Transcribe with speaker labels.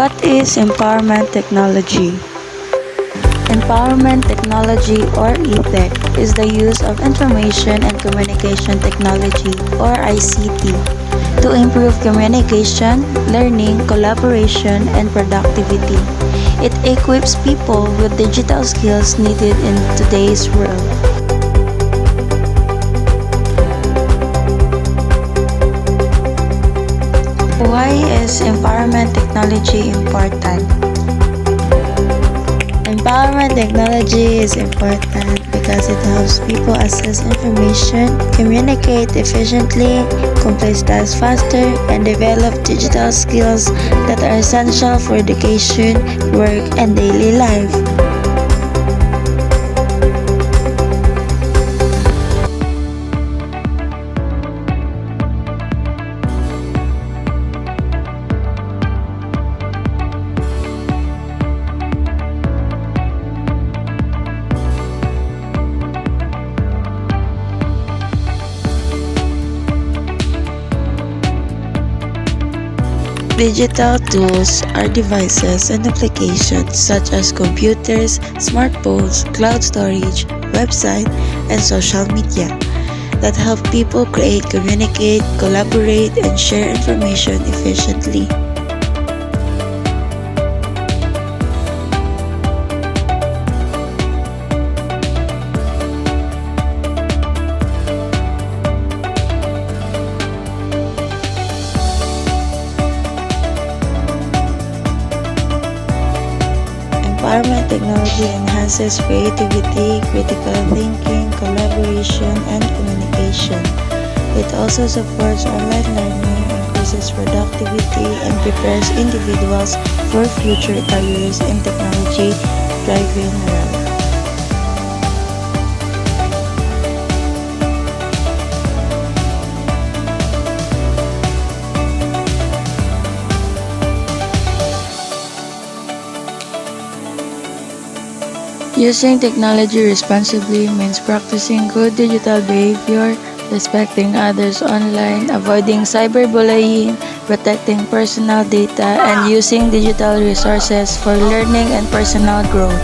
Speaker 1: What is empowerment technology? Empowerment technology, or ETech, is the use of information and communication technology, or ICT, to improve communication, learning, collaboration, and productivity. It equips people with digital skills needed in today's world. Why is empowerment technology important? Empowerment technology is important because it helps people access information, communicate efficiently, complete tasks faster, and develop digital skills that are essential for education, work, and daily life. Digital tools are devices and applications such as computers, smartphones, cloud storage, website, and social media that help people create, communicate, collaborate, and share information efficiently. Empowerment technology enhances creativity, critical thinking, collaboration, and communication. It also supports online learning, increases productivity, and prepares individuals for future careers in technology-driven world. Using technology responsibly means practicing good digital behavior, respecting others online, avoiding cyberbullying, protecting personal data, and using digital resources for learning and personal growth.